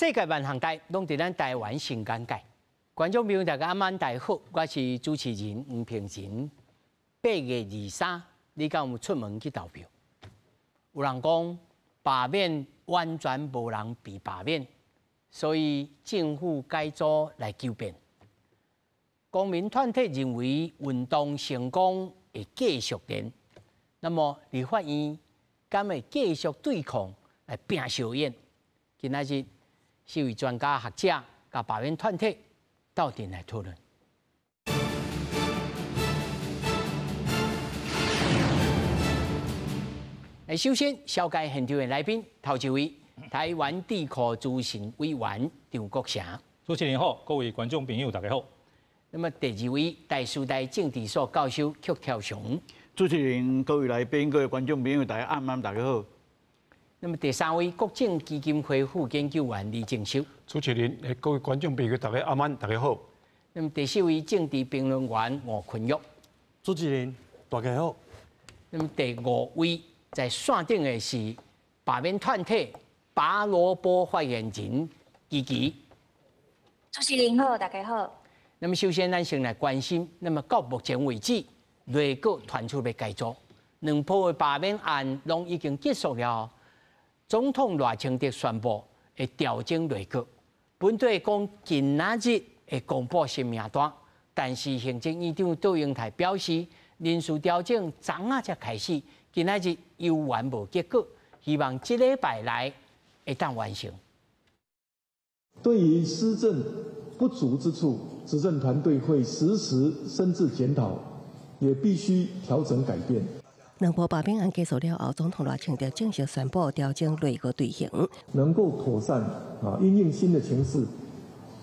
世界万行台拢伫咱台湾新简介。观众朋友大家晚大好，我是主持人吴平仁。8月23，你敢有出门去投票？有人讲罢免完全无人被罢免，所以政府改组来纠辩。公民团体认为运动成功会继续连，那么立法院敢会继续对抗来拼小眼？今仔日四位专家学者甲罢免团体斗阵来讨论。首先，小介现场的来宾，头一位台湾智库资深委员张国成。主持人好，各位观众朋友大家好。那么第二位，台师大政治所教授曲跳雄。主持人、各位来宾、各位观众朋友，大家晚大家好。那么第三位，国政基金会副研究员李正修。主持人、各位观众朋友，大家晚大家好。那么第四位，政治评论员吴坤玉。主持人，大家好。那么第五位，在线顶的是罢免团体拔萝卜发言人琪琪。主持人好，大家好。那么首先，咱先来关心，那么到目前为止，内阁传出要改组，两波的罢免案拢已经结束了。总统赖清德宣布会调整内阁，本队讲今仔日会公布新名单，但是行政院长杜英台表示，人事调整昨仔才开始，今仔日犹原无结果，希望这礼拜内会当完成。对于施政不足之处，执政团队会时时深自检讨，也必须调整改变。两波罢免案结束了后，总统赖清德正式宣布调整内阁队形，能够妥善因应新的情势，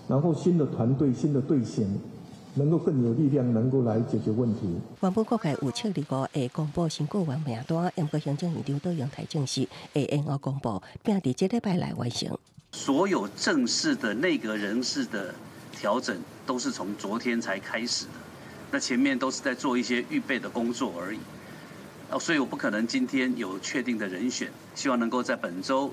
然后新的团队、新的队形，能够更有力量，能够来解决问题。原本国会有725会公布新顾问名单，不过行政院长杜英台证实会延后公布，并在这礼拜来完成。所有正式的内阁人事的调整都是从昨天才开始的，那前面都是在做一些预备的工作而已。所以我不可能今天有确定的人选，希望能够在本周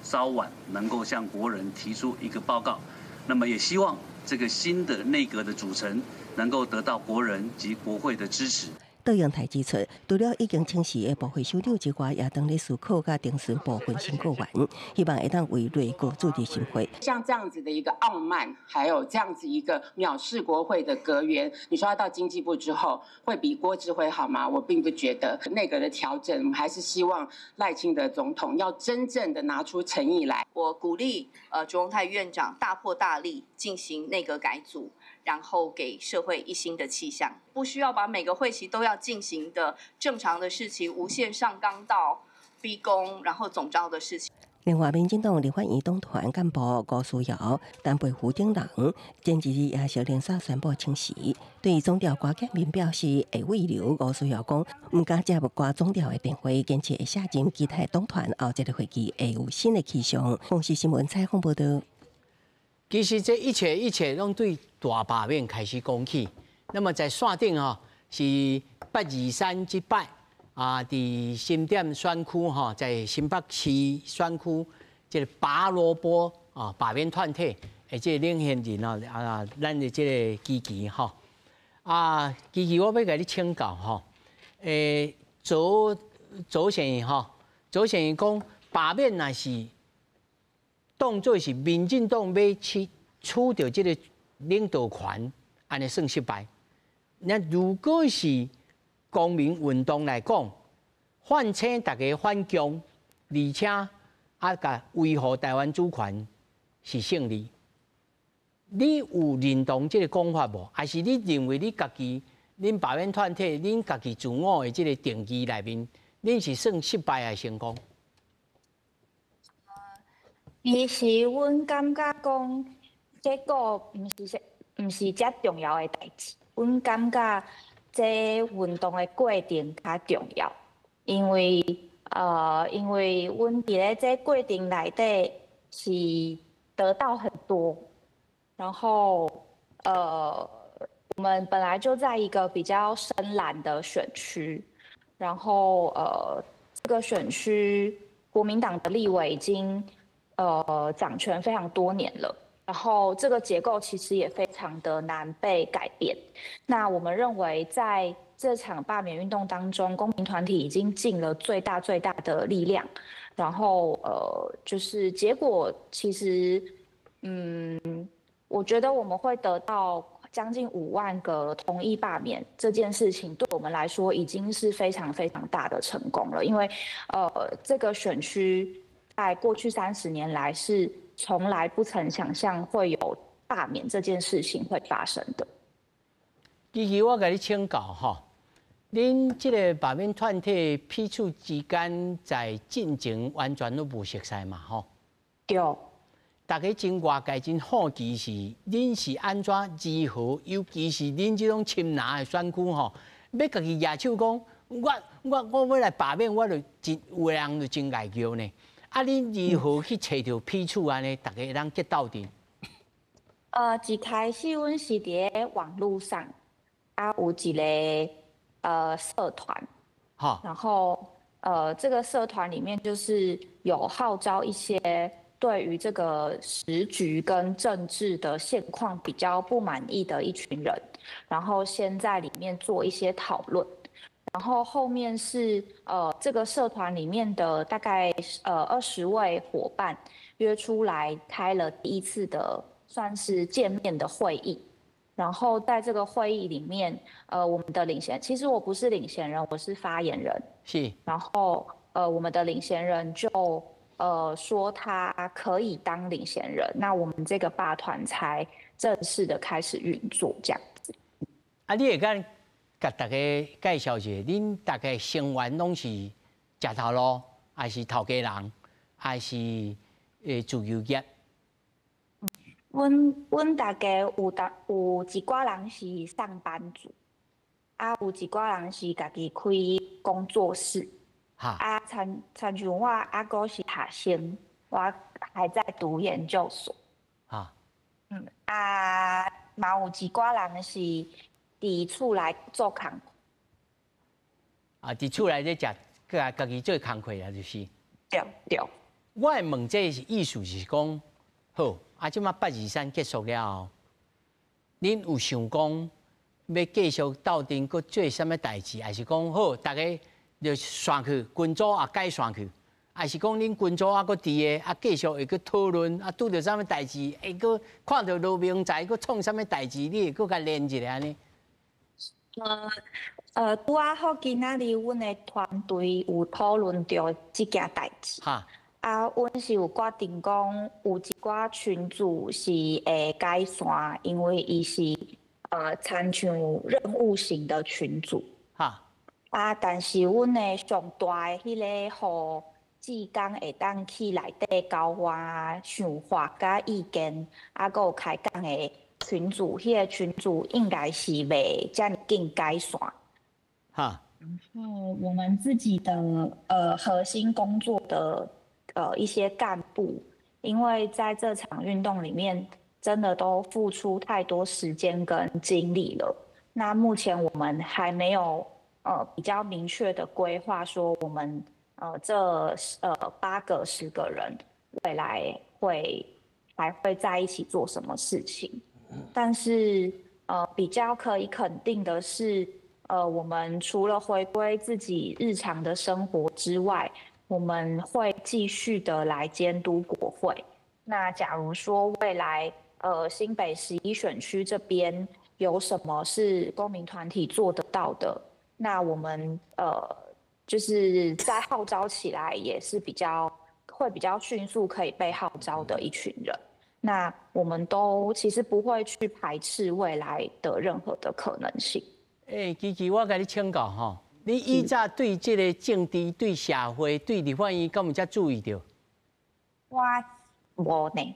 稍晚能够向国人提出一个报告。那么也希望这个新的内阁的组成能够得到国人及国会的支持。杜英台指出，除了已经请示的部会首长之外，也当咧思考甲定选部分新顾问，希望会当为内阁注入新花。像这样子的一个傲慢，还有这样子一个藐视国会的阁员，你说要到经济部之后，会比郭志辉好吗？我并不觉得。内阁的调整，我们还是希望赖清德总统要真正的拿出诚意来。我鼓励卓荣泰院长大破大立进行内阁改组。然后给社会一新的气象，不需要把每个会期都要进行的正常的事情无限上纲到逼宫，然后总召的事情。另外，民进党立法院党团干部高思瑶、陈培福等人，前几日也小连续宣布请辞。对于总调瓜革命表示会挽留，高思瑶讲，唔敢接不挂总调的电话，坚持会下任其他党团后一个会期会有新的气象。公视新闻采访报道。其实这一切拢对大罢免开始讲起。那么在线顶是823这摆伫新店选区在新北市选区这个拔萝卜罢免团体的这个领衔人咱的这个琪琪琪琪，我要甲你请教周先生讲罢免若是。当作是民进党要去取到这个领导权，安尼算失败。那如果是公民运动来讲，唤醒大家反共，而且甲维护台湾主权是胜利。你有认同这个讲法无？还是你认为你家己、恁罢免团体、恁家己自我的这个定义内面，恁是算失败还是成功？其实，阮感觉讲结果毋是遮重要的代志。阮感觉这运动的过程较重要，因为阮伫咧这过程内底是得到很多，然后我们本来就在一个比较深蓝的选区，然后这个选区国民党的立委已经掌权非常多年了。然后这个结构其实也非常的难被改变。那我们认为，在这场罢免运动当中，公民团体已经尽了最大的力量。然后就是结果其实，我觉得我们会得到将近5万个同意罢免这件事情，对我们来说已经是非常大的成功了。因为这个选区在过去30年来是从来不曾想象会有罢免这件事情会发生的。其实我甲你请教吼，恁这个罢免团体批处之间在进前完全都无熟悉嘛吼？对。大家真外界真好奇是恁是安怎如何，尤其是恁这种深蓝的选区吼，要家己举手讲，我要来罢免，我就真有的人就真爱叫呢。啊，恁如何去找到批处安尼，大家能结斗阵？一开始阮是伫网络上，有一个社团，好，然后这个社团里面就是有号召一些对于这个时局跟政治的现况比较不满意的一群人，然后先在里面做一些讨论。然后后面是这个社团里面的大概20位伙伴约出来开了第一次的算是见面的会议，然后在这个会议里面，我们的领衔，其实我不是领衔人，我是发言人，是，然后我们的领衔人就说他可以当领衔人，那我们这个罢团才正式的开始运作这样子。啊，你会甲大家介绍一下，恁大概成员拢是食头路，还是头家人，还是自由业？阮大家有一寡人是上班族，有一寡人是家己开工作室，亲像我阁是学生，我还在读研究所，嘛有一寡人是伫厝内做工课，伫厝内咧食，家己做工课啊，就是。对。我会问这意思是讲，好，即马823结束了后，恁有想讲要继续斗阵，搁做啥物代志，还是讲好，大家就散去，群组也改散去，还是讲恁群组搁伫个，继续会去讨论，拄着啥物代志，会搁看到路明仔，搁创啥物代志，你会搁甲连一下安尼？拄好今仔日阮的团队有讨论到即件代志。阮是有决定讲，有一寡群组是会解散，因为伊是参像任务型的群组。但是阮的上大的迄个互志工会当去内底交换想法甲意见，阁有开讲的群组，迄个群组应该是袂遮尔紧解散。然后我们自己的核心工作的一些干部，因为在这场运动里面真的都付出太多时间跟精力了。那目前我们还没有比较明确的规划，说我们这8个10个人未来还会在一起做什么事情。但是比较可以肯定的是，我们除了回归自己日常的生活之外，我们会继续的来监督国会。那假如说未来新北11选区这边有什么是公民团体做得到的，那我们就是在号召起来也是比较迅速可以被号召的一群人。那我们都其实不会去排斥未来的任何的可能性。琪琪，我甲你请教吼，你以前对这个政治、对社会、对立法院，敢有遮注意到？我无呢。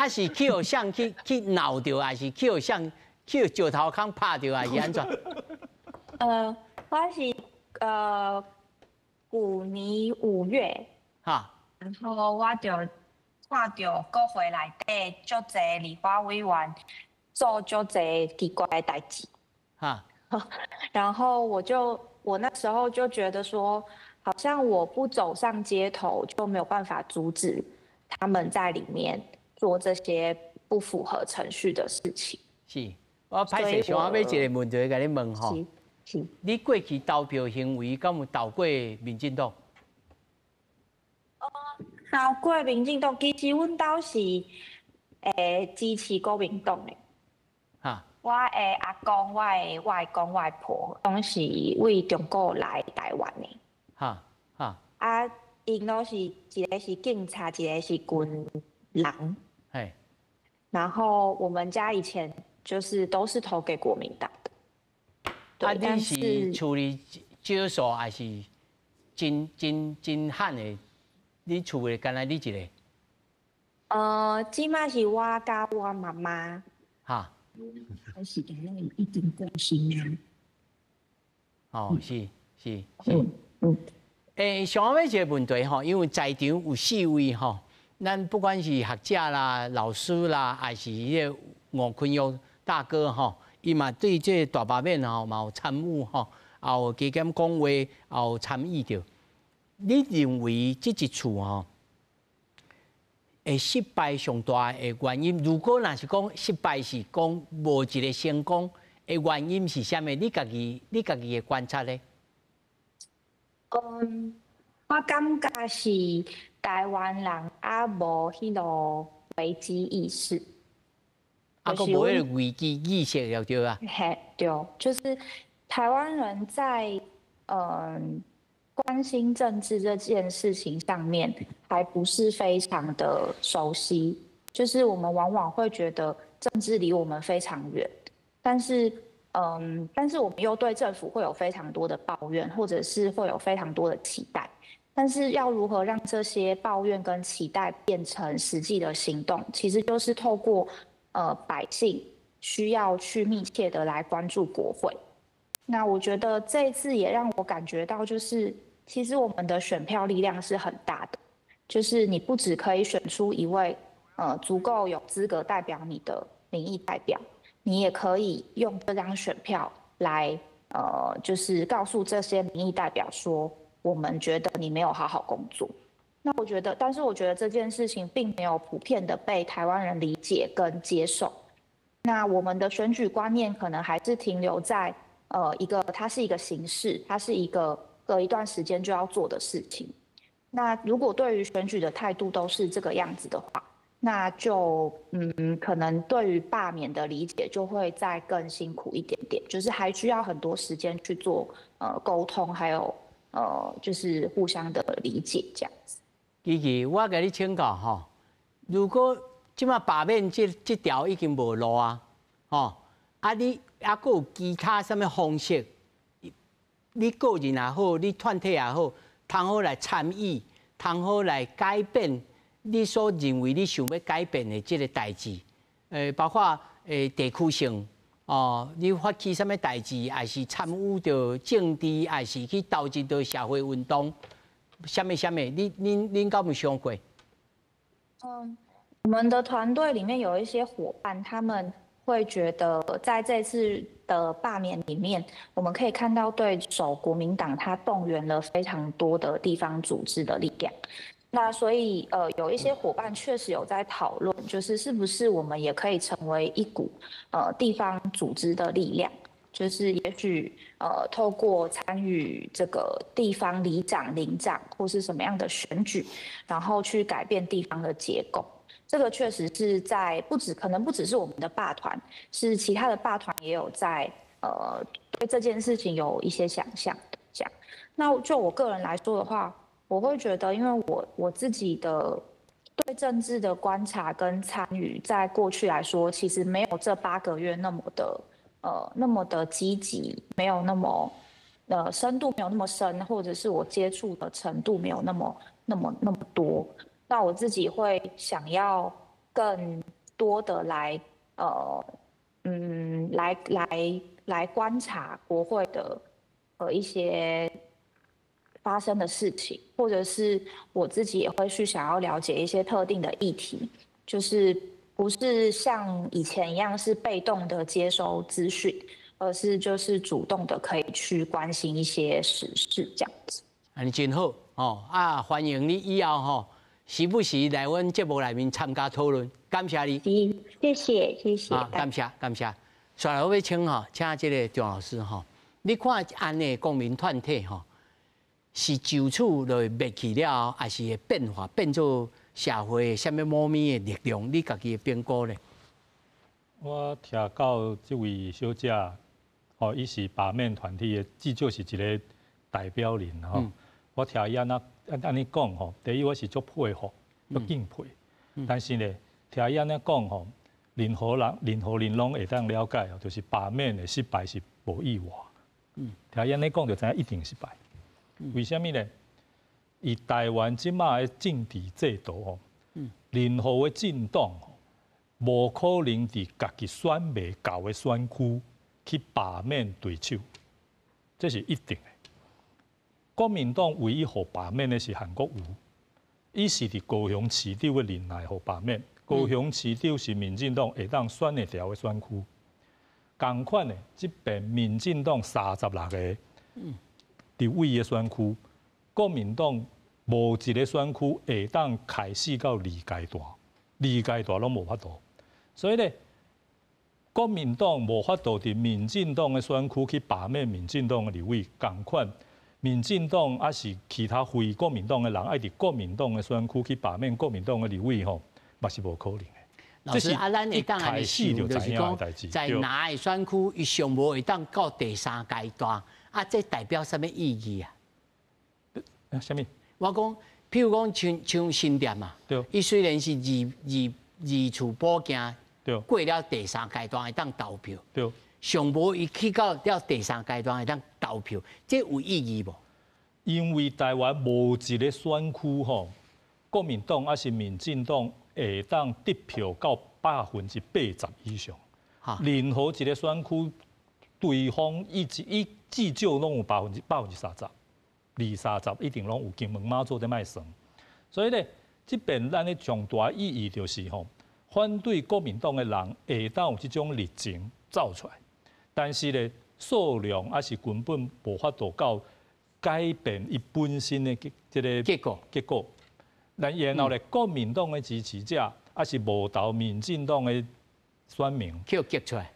是去互谁去闹着，还是去互谁去石头坑拍着，还是安怎？我是去年5月，然后我就看到国会内底足侪立法委员做足侪奇怪的代志，然后我那时候就觉得说，好像我不走上街头就没有办法阻止他们在里面做这些不符合程序的事情。是，我歹势想要一个问题甲你问吼，是，你过去投票行为敢有投过民进党？投过民进党，其实阮兜是支持国民党的。哈，我的阿公、我的外公、外婆，拢是为中国来台湾的。哈哈。啊，因都是一个是警察，一个是军人。嘿。然后我们家以前就是都是投给国民党的。啊，你是处理少数还是真罕的？你厝的干那你一个？即马是我甲我妈妈。哈。还是给那个一点关心啊。哦，是。上尾一个问题吼，因为在场有4位吼，咱不管是学者啦、老师啦，还是迄个吴坤玉大哥吼，伊嘛对这大罢免吼嘛有参与吼，也有加减讲话，也有参与着。你认为这一次吼，会失败上大的原因？如果若是讲失败是讲无一个成功的原因是啥物？你家己的观察咧？我感觉是台湾人也无迄个危机意识，啊，个无迄个危机意识了对啊？嘿，对，就是台湾人在关心政治这件事情上面还不是非常的熟悉，就是我们往往会觉得政治离我们非常远，但是我们又对政府会有非常多的抱怨，或者是会有非常多的期待。但是要如何让这些抱怨跟期待变成实际的行动，其实就是透过百姓需要去密切的来关注国会。那我觉得这一次也让我感觉到，就是其实我们的选票力量是很大的，就是你不只可以选出一位足够有资格代表你的民意代表，你也可以用这张选票来就是告诉这些民意代表说，我们觉得你没有好好工作。那我觉得，但是我觉得这件事情并没有普遍的被台湾人理解跟接受。那我们的选举观念可能还是停留在它是一个形式，它是一个隔一段时间就要做的事情。那如果对于选举的态度都是这个样子的话，那就可能对于罢免的理解就会再更辛苦一点点，就是还需要很多时间去做沟通，还有就是互相的理解这样子。琪琪，我甲你请教吼，如果即马罢免这条已经无路啊，吼，你还佫有其他什么方式？你个人也好，你团体也好，通好来参与，通好来改变你所认为你想要改变的这个代志。包括地区性你发起什么代志，还是参与着政治，还是去投入着社会运动，什么，恁敢有想过？我们的团队里面有一些伙伴，他们会觉得在这次的罢免里面，我们可以看到对手国民党他动员了非常多的地方组织的力量。那所以有一些伙伴确实有在讨论，就是是不是我们也可以成为一股地方组织的力量，就是也许透过参与这个地方里长、邻长或是什么样的选举，然后去改变地方的结构。这个确实是在可能不只是我们的罢团，是其他的罢团也有在对这件事情有一些想象的这样。那就我个人来说的话，我会觉得，因为我自己的对政治的观察跟参与，在过去来说，其实没有这8个月那么的积极，没有那么深度没有那么深，或者是我接触的程度没有那么多。那我自己会想要更多的来观察国会的一些发生的事情，或者是我自己也会去想要了解一些特定的议题，就是不是像以前一样是被动的接收资讯，而是就是主动的可以去关心一些时事这样子。安尼真好哦！啊，欢迎你以后吼，时不时来阮节目内面参加讨论，感谢你。谢谢。啊，感谢。接下来我要请请这个张老师你看安尼公民团体是就此就灭去了，还是会变化变做社会什么某面的力量？你家己的评估呢？我听到这位小姐，伊是罢免团体的，至少是一个代表人我听伊安尼讲第一我是足佩服、足敬佩。但是呢，听伊安尼讲任何人拢会当了解就是罢免的失败是无意外。听伊安尼讲就知影一定失败。为什么呢？以台湾即马的政治制度任何的政党无可能伫家己选袂够的选区去罢免对手，这是一定的。国民党唯一互罢免的是韩国瑜，伊是伫高雄市长的任内互罢免。高雄市长是民进党会当选得掉的选区，同款的，即边民进党36个伫位的选区，国民党无一个选区会当开始到二阶段拢无法度。所以咧，国民党无法度伫民进党的选区去罢免民进党的立委，同款，民进党还是其他非国民党的人爱伫国民党的选区去罢免国民党的立委嘛是无可能的。老师，咱会当安尼想，就是讲，在哪个选区，伊上无会当到第3阶段，这代表什么意义啊？什么？我讲，譬如讲像新店嘛，伊虽然是二处保件，过了第3阶段会当投票，上无伊去到了第3阶段会当投票，这有意义无？因为台湾无一个选区国民党还是民进党会当得票到80%以上。任何一个选区，对方伊至少拢有30%，20、30一定拢有金门马祖在卖算。所以咧，这边咱的重大意义就是反对国民党的人会当有这种热情走出来，但是咧数量还是根本无法度到改变伊本身的这个结果。然后咧，国民党的支持者还是无投民进党的选民，激出来。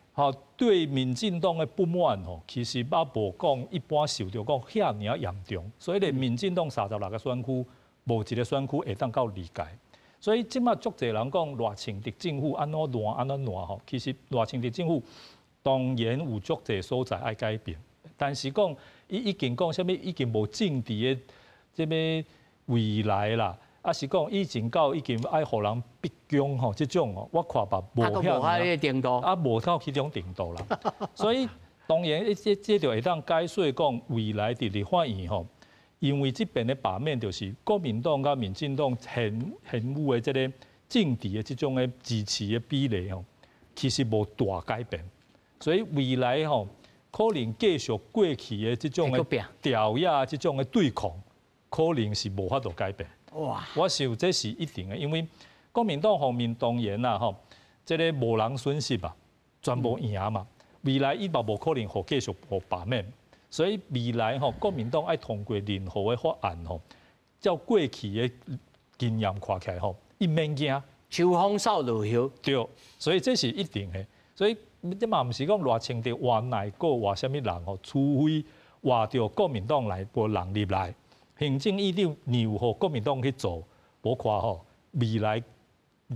对民进党的不满其实也无讲一般受到讲遐尔严重，所以咧，民进党36个选区无一个选区会当到2届。所以即马足侪人讲赖清德政府安怎烂其实赖清德政府当然有足侪所在爱改变，但是讲伊已经讲啥物，已经无政治的即个未来啦。是讲以前到已经爱互人逼宫这种我看吧无遐，无到迄种程度啦。所以当然，这就会当解说讲未来伫立法院因为这边的罢免就是国民党甲民进党现有的这个政治的这种的支持的比例其实无大改变，所以未来可能继续过去的这种的调压、这种的对抗，可能是无法度改变。我想这是一定的，因为国民党方面当然这个无人损失嘛，全部赢嘛。未来伊嘛无可能继续罢免，所以未来国民党爱通过任何的法案照过去的经验看起来伊免惊，秋风扫落叶。对，所以这是一定的。所以这嘛唔是讲赖清德换内阁换什么人除非换到国民党内部人入来。行政院长让互国民党去做，我看未来1、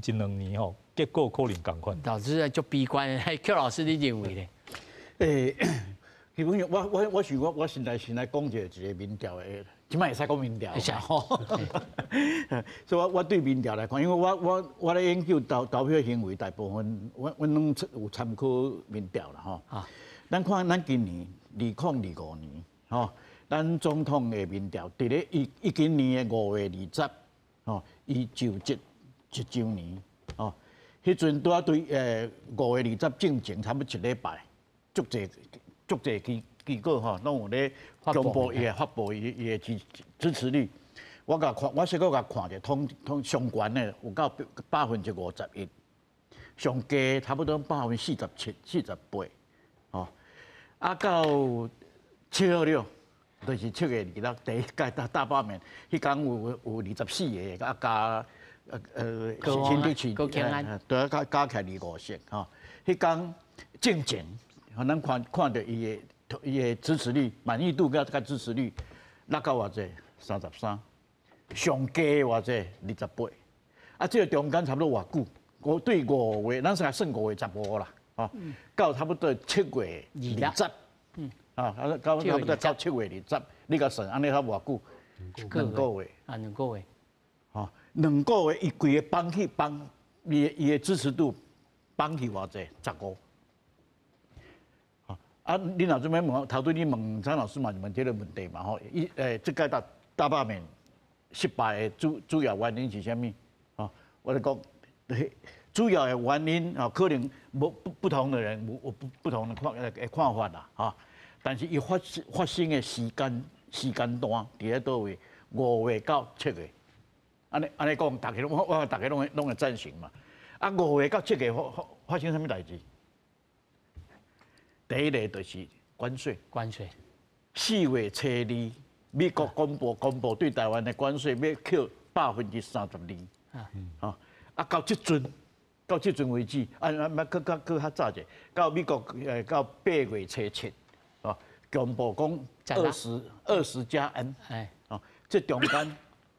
2年结果可能同款。老师足悲观，邱老师你认为呢？基本上我想我先来讲一个民调的，即摆会使讲民调。所以我对民调来看，因为我咧研究投票行为，大部分我拢有参考民调啦咱看咱今年2025年咱总统的民调，伫咧伊今年的5月20，伊就职1周年，迄阵拄啊对5月20进前差不多1礼拜，足侪机构拢有咧公布伊发布伊的支持率。我小可甲看者，通上悬的有到51%，上低差不多47%，48%，到7号6。就是7月26第一届大罢免，迄天有24个，啊加新竹市，对啊加起来250吼。迄天正前，咱看到伊的支持率、满意度甲支持率落到偌济33，上低偌济28。啊，这个中间差不多偌久？对5月，咱先算5月15啦，吼，到差不多7月20，啊，到差不多到7月20，你甲算，安尼才偌久？2个月。啊，2个月。吼，2个月，伊规个放，伊的支持度放去偌济？15。啊，你若准备问，头拄你问张老师嘛，问这个问题嘛，吼，这届大罢免失败的主要原因是啥物？吼，我来讲。主要的原因啊，可能不同的人有不同的看法啦，哈。但是伊发生的时间段伫咧倒位？5月到7月，安尼讲，大家我大家拢会赞成嘛。啊，5月到7月发生啥物代志？第一个就是关税。4月初2，美国公布对台湾的关税要扣32%。啊。啊，到即阵为止，搁较早者，到美国到8月初7，哦，公布讲20+N， 哦，这中间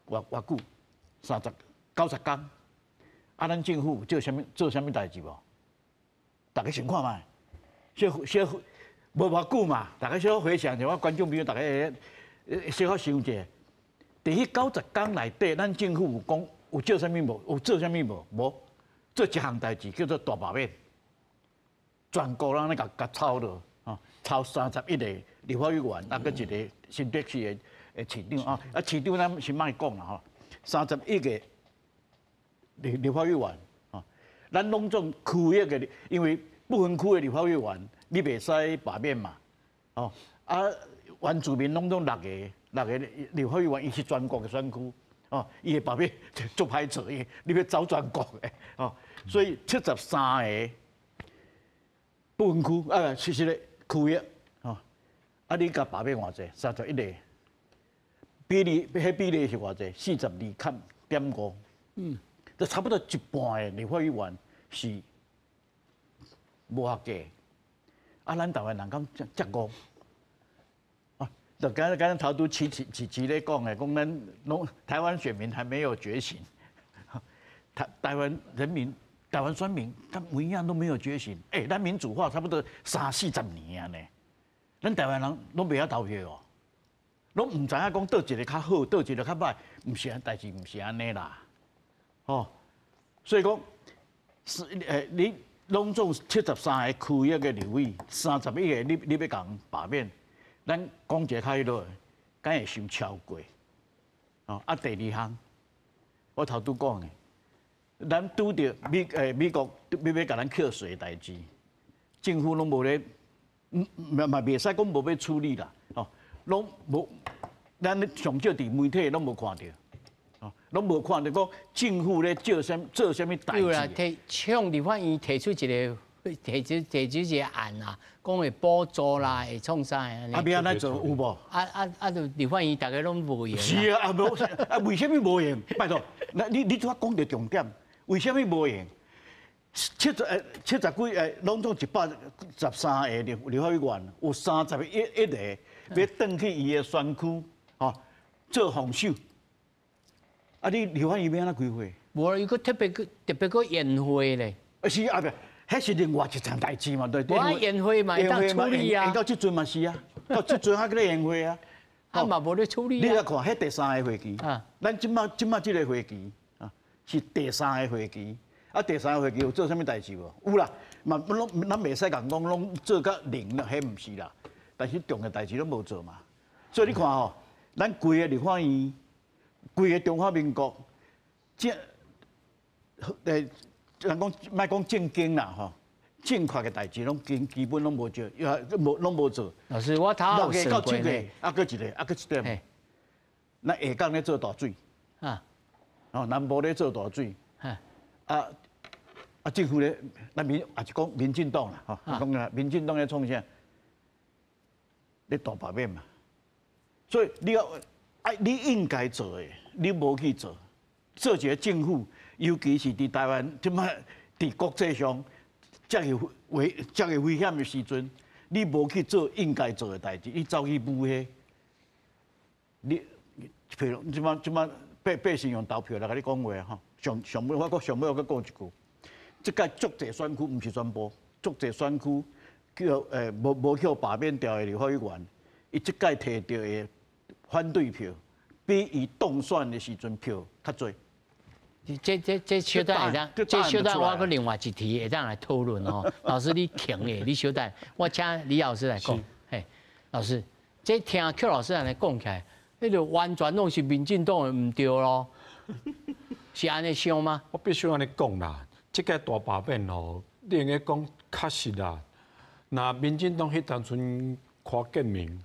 偌久90天，啊，咱政府做啥物代志无？大家先看卖，小无偌久嘛，大家小回想一下，我观众朋友大家小可想者，伫迄90天内底，咱政府有讲。有做啥物无？有做啥物无？无做一项代志叫做大罢免，全国人咧甲抄落，吼，抄31个立法委员，啊，搁一个新北市的市长啊，啊，市长咱先莫讲啦，吼，31个立法委员，吼，咱拢总区域的，因为不分区的立法委员，你袂使罢免嘛，哦，啊，原住民拢总6个立法委员，伊是全国的选区。哦，伊的罢免做歹做，你要走全国的哦，所以73个不分区其实咧区域哦，啊你甲罢免偌济？31个，比例是偌济？42.5，就差不多一半的立法委员是无合格，啊，咱台湾人讲遮戆。就刚才头拄齐咧讲的，讲咱台湾选民还没有觉醒，台湾人民、台湾选民，他们一样都没有觉醒。咱民主化差不多30-40年啊呢，咱台湾人拢袂晓投票哦，拢唔知影讲倒一个较好，倒一个较歹，唔是代志，唔是安尼啦，哦，所以讲你拢总73个区域的立委，31个你要讲罢免。咱讲一个较迄落，敢会想超过？哦，啊，第2项，我头拄讲的，咱拄着美国要甲咱扣税的代志，政府拢无咧，嘛袂使讲无要处理啦，哦，拢无，咱上少伫媒体拢无看到，哦，拢无看到讲政府咧做啥物代志。有啦，向立法院提出一个。提出一个案啊，讲会补助啦，会创啥安尼？啊，要安怎做有无？就立法院大家拢无用。是啊，无为什么无用？拜托，你拄仔讲到重点，为什么无用？70几拢总113个立法委员，有31个要转去伊的选区，吼，做防守。啊，你立法院要安怎开会？无，伊个特别个宴会咧。是啊，迄是另外一场代志嘛，对。我宴会嘛，当处理啊。到即阵嘛是啊，到即阵还搁咧宴会啊。啊嘛无咧处理啊。你来看，迄第3个会期，咱即马即个会期啊，是第3个会期。啊，第3个会期有做啥物代志无？有啦，嘛拢咱袂使讲拢做到0啦，迄毋是啦。但是重要代志拢无做嘛。所以你看吼，咱规个立法院，规个中华民国，人讲莫讲正经啦吼，正确嘅代志拢基本拢无做，拢无做。老师，我头6月到7月，搁一点，咱下港咧做大水，哦，南部咧做大水，政府咧，咱也是讲民进党啦，吼，讲啦，民进党咧创啥？咧大罢免嘛，所以你要你应该做的，你无去做，做一个政府，尤其是伫台湾，即摆伫国际上，遮个危险的时阵，你无去做应该做的代志，你走去舞迄，你譬如即摆百姓用投票来甲你讲话吼，上尾我讲一句，即个足侪选区毋是宣布，足侪选区叫无去罢免掉的立法委员，伊即届摕到的反对票，比伊当选的时阵票较侪。这小等会当，这小等我搁另外一题会当来讨论哦。老师你停诶，你小等，我请李老师来讲。嘿，老师，这听邱老师安尼讲起来，迄就完全拢是民进党诶唔对咯，是安尼想吗？我必须安尼讲啦，这个大罢免吼，你应该讲确实啦。那民进党迄当阵看建明。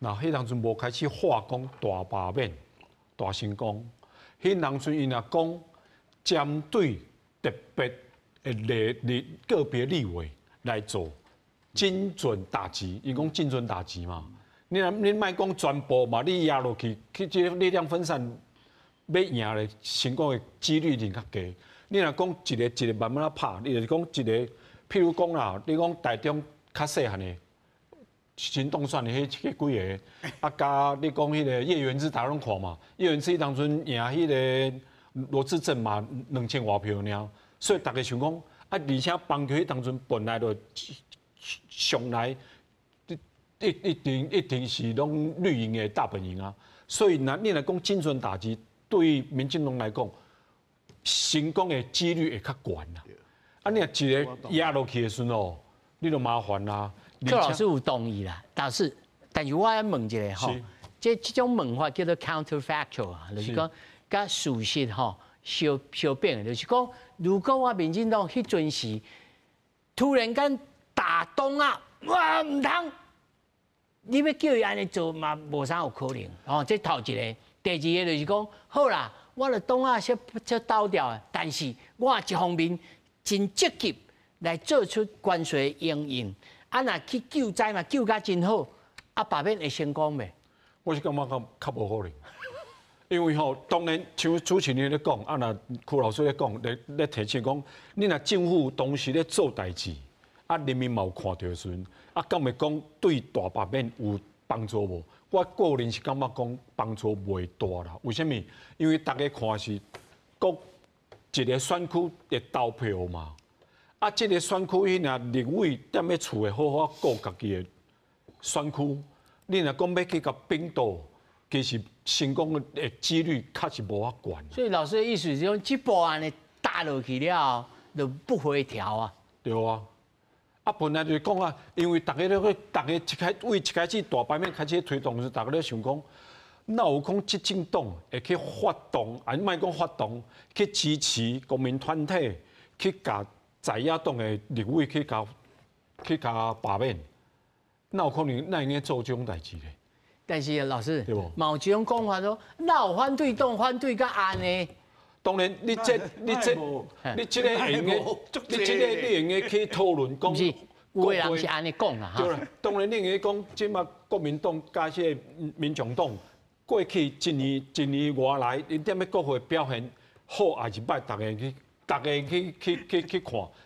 那迄当阵无开始化工大罢免、大成功。迄当阵伊若讲针对特别的个别立委来做精准打击，伊讲精准打击嘛。你莫讲全部嘛，你压落去，去即个力量分散，要赢咧成功的几率就较低。你若讲一个慢慢啊拍，你就是讲一个，譬如讲啦，你讲台中较细汉的。新当选的迄几个，加你讲迄个叶元之，大家拢看嘛。叶元之当阵赢迄个罗志正嘛，2000多票尔，所以大家想讲，而且邦球迄当阵本来就上来，一定是拢绿营的大本营啊。所以你来讲精准打击，对于民进党来讲，成功的几率会较悬啦。你若一个压落去的时候，你就麻烦啦。邱老师有同意啦，但是我要问一下吼，这种问法叫做 counterfactual 啊，就是讲甲事实吼相变的，就是讲如果我民进党迄阵时突然间打东啊，哇唔通，你要叫伊安尼做嘛，无啥有可能。哦，这头一个，第二个就是讲，好啦，我的东啊先倒掉，但是我一方面真积极来做出关税应用。啊，若去救灾嘛，救甲真好，啊，罢免会成功袂？我是感觉较无可能，因为吼，当然像主持人咧讲，啊，若柯老师咧讲，咧提醒讲，你若政府当时咧做代志，啊，人民嘛有看到的时阵，啊，敢会讲对大罢免有帮助无？我个人是感觉讲帮助袂大啦。为什么？因为大家看是各一个选区的投票嘛。啊，这个选区迄若立委踮咧厝诶，好好顾家己诶选区。你若讲要去甲并岛，其实成功的几率确实无遐悬。所以老师的意思是讲，这步安尼打落去了，就不回调啊。对啊。啊，本来就是讲啊，因为大家一开始大版面开始推动时，大家咧想讲，那有讲执政党会去发动，啊，莫讲发动，去支持国民团体，去甲。在野党的立委去甲罢免，那有可能那应该做这种代志咧？但是老师，某这种讲法说，那有反对党反对甲安尼。当然，你这个应该，你这个应该去讨论讲。不是，有个人是安尼讲啦。对啦，当然你应该讲，即马国民党加些民众党，过去一年外来，因踮咧国会表现好还是歹，大家去看，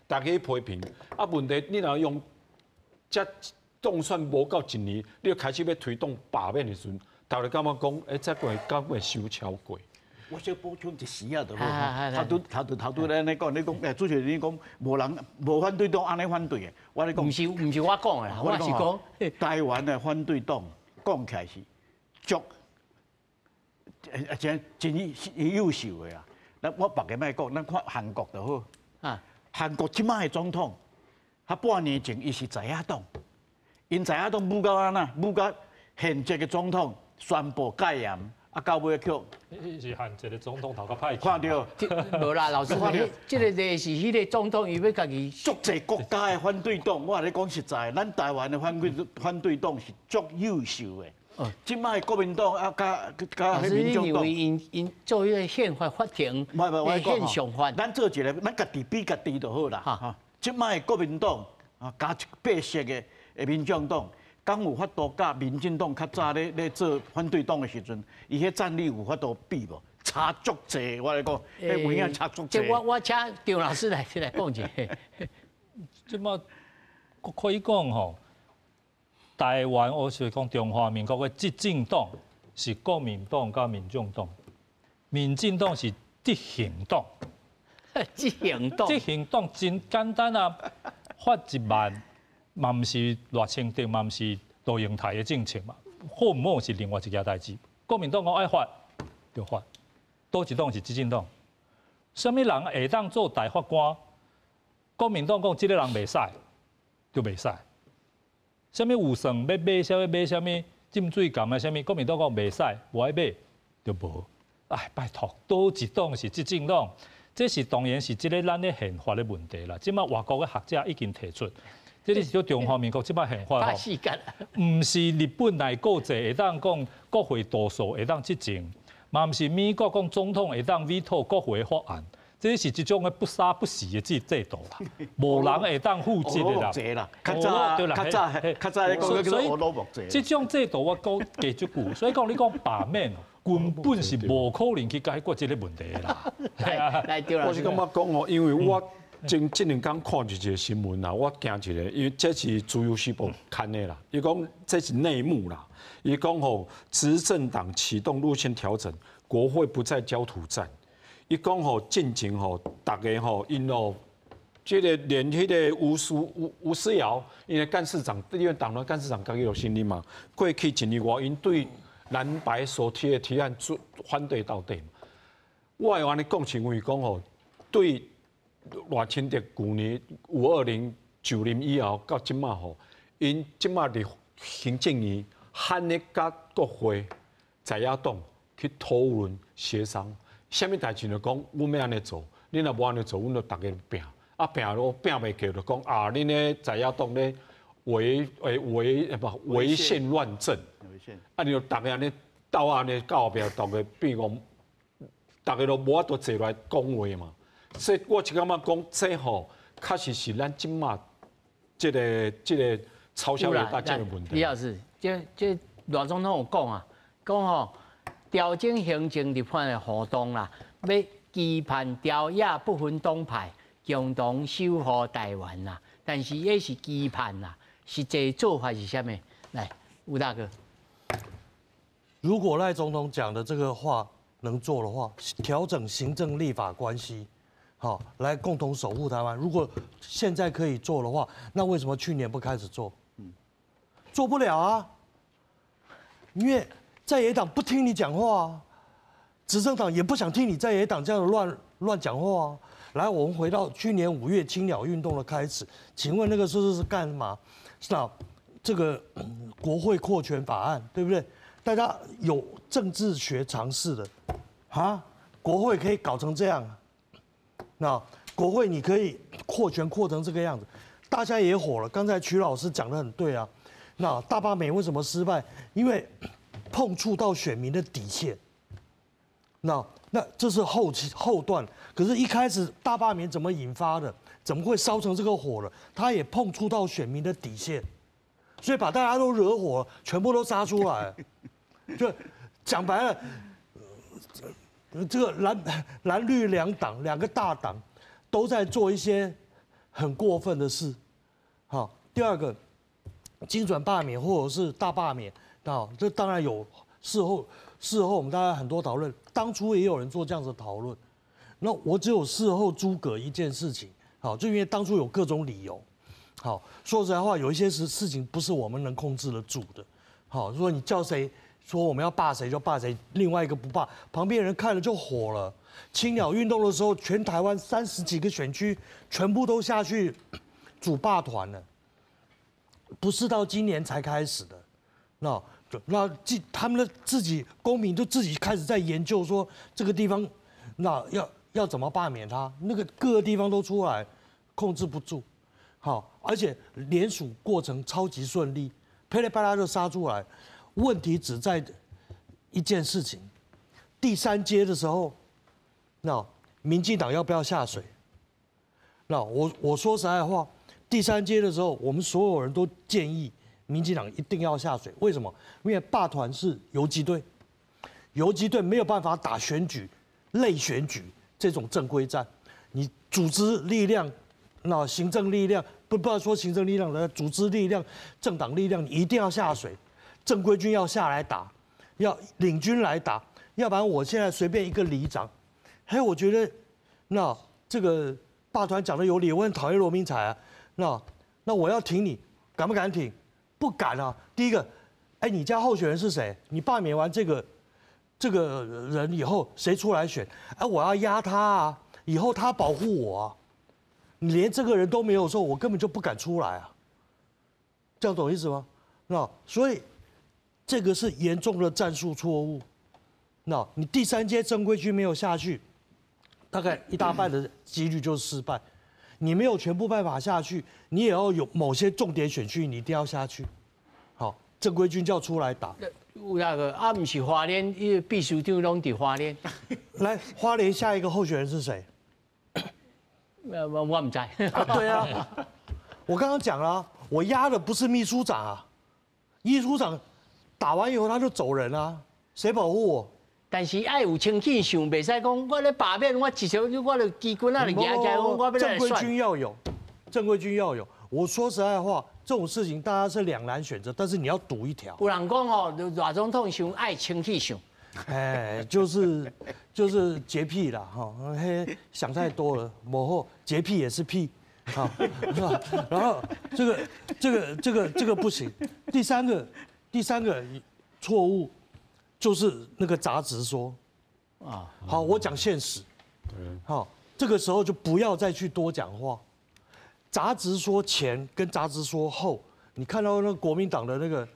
大家去批评。啊，问题你若用这当选无到一年，你就开始要推动罢免的时阵，大家感觉讲，这个敢会收超过？我想补充一时啊，就好。头拄咧你讲，主持人你讲无反对党安尼反对的，我咧讲，唔是我讲的啦，我是讲台湾的反对党讲起来是足，真优秀的啊。我别个莫讲，咱看韩国就好。啊，韩国即摆的总统，他半年前伊是在野党，因在野党舞到安那，舞到现职的总统宣布戒严，啊到尾去。是韩籍的总统头壳歹。看到？无啦，老师，这个是迄个总统，伊要家己。足侪国家的反对党，我跟你讲实在，咱台湾的反对党是足优秀的。即摆国民党啊，加民众党，因做迄个宪法法庭，宪上法，咱做一个，咱家己比家己就好啦。哈，即摆国民党啊，加白色的民众党，敢有法度甲民进党较早咧做反对党的时阵，伊迄战力有法度比无？差足济，我来讲，迄有影差足济。我请张老师来讲一下。即么可以讲吼，台湾我是讲中华民国的执政党是国民党甲民众党，民进党是执行党。执行党，执行党真简单啊，发1万，嘛毋是偌清定，嘛毋是多用台的政策嘛，好唔好是另外一件代志。国民党讲爱发就发，倒一党是执政党，什么人会当做大法官？国民党讲，这个人袂使，就袂使。什么有算要买什么浸水监啊，什么国民党讲袂使，无爱买就无。哎，拜托，倒一党是执政党，这是当然是这个咱的宪法的问题啦。即摆外国的学者已经提出，这是叫中华民国即摆宪法吼，唔是日本内阁制会当讲国会多数会当执政，嘛唔是美国讲总统会当 veto 国会法案。这是一种的不杀不死的制度啦，无人会当复制的啦。较早咧讲叫做俄罗木制。这种制度我讲加足久，所以讲你讲罢免根本是无可能去解决这个问题啦。我是感觉讲哦，因为我这2天看一个新闻啦，我惊一个，因为这是自由时报刊的啦，伊讲这是内幕啦，伊讲吼执政党启动路线调整，国会不再焦土战。伊讲吼，进前吼，大家吼，因哦，这个连迄个吴思瑶，因为干事长，因为党团干事长刚有心理嘛，过去1年外，因对蓝白所提的提案反对到底。我会安尼讲，是因为讲吼，对赖清德去年520就任以后到即马吼，因即马的行政院喊咧甲国会在野党去讨论协商。什么代志就讲，阮要安尼做，恁若无安尼做，阮就大家拼，拼袂过就讲恁咧在野党咧违宪乱政，你就大家安尼斗安尼到后壁，大家变讲，大家都无法度坐来讲话嘛。所以我就感觉讲，这吼确实是咱即马这个超销的大家的问题。李老师，这赖总统有讲啊，讲吼。调整行政立法的活动啦，要期盼朝野不分党派共同守护台湾啦。但是也是期盼啦，实际做法是啥物？来，吴大哥，如果赖总统讲的这个话能做的话，调整行政立法关系，好，来共同守护台湾。如果现在可以做的话，那为什么去年不开始做？做不了啊，因为。在野党不听你讲话啊，执政党也不想听你在野党这样乱讲话啊。来，我们回到去年5月青鸟运动的开始，请问那个时候是干嘛？是啊，这个国会扩权法案，对不对？大家有政治学常识的啊，国会可以搞成这样，那国会你可以扩权扩成这个样子，大家也火了。刚才曲老师讲得很对啊，那大罢免为什么失败？因为碰触到选民的底线，那这是后段，可是一开始大罢免怎么引发的？怎么会烧成这个火了？他也碰触到选民的底线，所以把大家都惹火了，全部都杀出来。就讲白了，这个蓝绿两个大党都在做一些很过分的事。好，第二个，精准罢免或者是大罢免。这当然有事后我们大家很多讨论，当初也有人做这样子的讨论。那我只有事后诸葛一件事情，好，就因为当初有各种理由。好，说实在话，有一些事情不是我们能控制得住的。好，如果你叫谁说我们要罢谁就罢谁，另外一个不罢，旁边人看了就火了。青鸟运动的时候，全台湾30几个选区全部都下去组罢团了，不是到今年才开始的。那他们的自己公民就自己开始在研究说这个地方，那要怎么罢免他？那个各个地方都出来，控制不住。好，而且联署过程超级顺利，噼里啪啦就杀出来。问题只在一件事情：第3阶的时候，那民进党要不要下水？那我说实在话，第3阶的时候，我们所有人都建议民进党一定要下水。为什么？因为霸团是游击队，游击队没有办法打选举、类选举这种正规战。你组织力量，那行政力量不要说行政力量了，组织力量、政党力量，你一定要下水，正规军要下来打，要领军来打，要不然我现在随便一个里长，还有我觉得，那这个霸团讲的有理，我很讨厌罗明才啊，那我要挺你，敢不敢挺？不敢啊！第一个，哎，你家候选人是谁？你罢免完这个人以后，谁出来选？哎，我要压他啊！以后他保护我啊！你连这个人都没有的时候，我根本就不敢出来啊！这样懂意思吗？所以这个是严重的战术错误。你第3阶正规军没有下去，大概一大半的几率就是失败。你没有全部办法下去，你也要有某些重点选区，你一定要下去。好，正规军就要出来打。有那个啊，不是花莲，秘书长拢伫花莲。来，花莲下一个候选人是谁？我唔知。对啊，我刚刚讲了，我压的不是秘书长啊，秘书长打完以后他就走人啊，谁保护我？但是爱有清气想，袂使讲我咧罢免我至少我的机关啊，压起来我要来正规算。军要有，正规军要有。我说实在话，这种事情大家是两难选择，但是你要赌一条。有人讲哦，大总统想爱清气想。哎，就是洁癖啦，哈，嘿，想太多了，某后洁癖也是屁，好，是吧？然后这个不行。第三个错误就是那个杂直说，啊，好，我讲现实，好，这个时候就不要再去多讲话，杂直说前跟杂直说后，你看到那个国民党的那个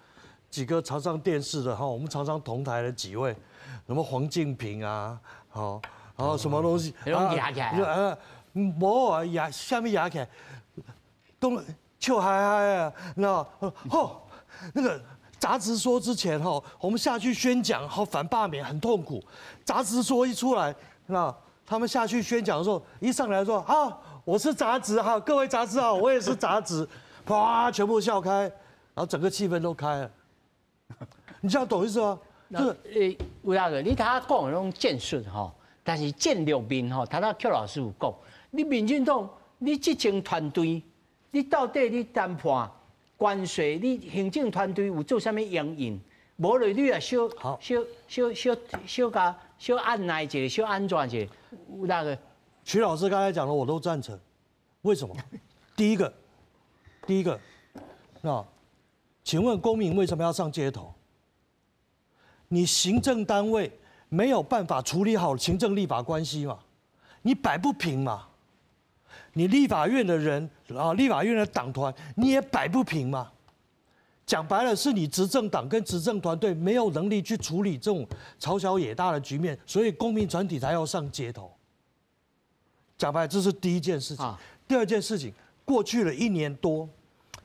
几个常上电视的哈，我们常常同台的几位。什么黄敬平啊，好，然后什么东西，压起来，无啊压，下面压起来，都笑嗨嗨啊，那个杂直说之前哈，我们下去宣讲，好反罢免很痛苦，杂直说一出来，那他们下去宣讲的时候，一上来说啊，我是杂直哈，各位杂直好，我也是杂直，啪，全部笑开，然后整个气氛都开了，你这样懂意思吗？有那个，你头讲的那种战术吼，但是战略面吼，头邱老师有讲，你民进党，你执政团队，你到底你谈判关税，你行政团队有做啥物营运？无论你也小按耐一下，小安全一下，有那个。徐老师刚才讲的我都赞成，为什么？第一个，那请问公民为什么要上街头？你行政单位没有办法处理好行政立法关系嘛？你摆不平嘛？你立法院的人啊，立法院的党团你也摆不平嘛？讲白了，是你执政党跟执政团队没有能力去处理这种朝小野大的局面，所以公民团体才要上街头。讲白了，这是第一件事情。第二件事情，过去了1年多，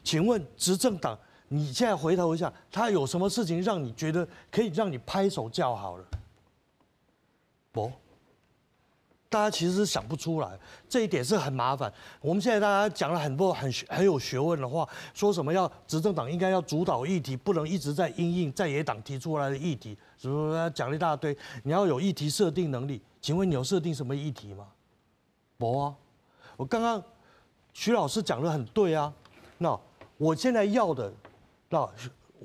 请问执政党？你现在回头一下，他有什么事情让你觉得可以让你拍手叫好了？不，大家其实是想不出来，这一点是很麻烦。我们现在大家讲了很多很有学问的话，说什么要执政党应该要主导议题，不能一直在因应在野党提出来的议题，什么讲了一大堆，你要有议题设定能力。请问你有设定什么议题吗？没啊。我刚刚徐老师讲得很对啊，那我现在要的。那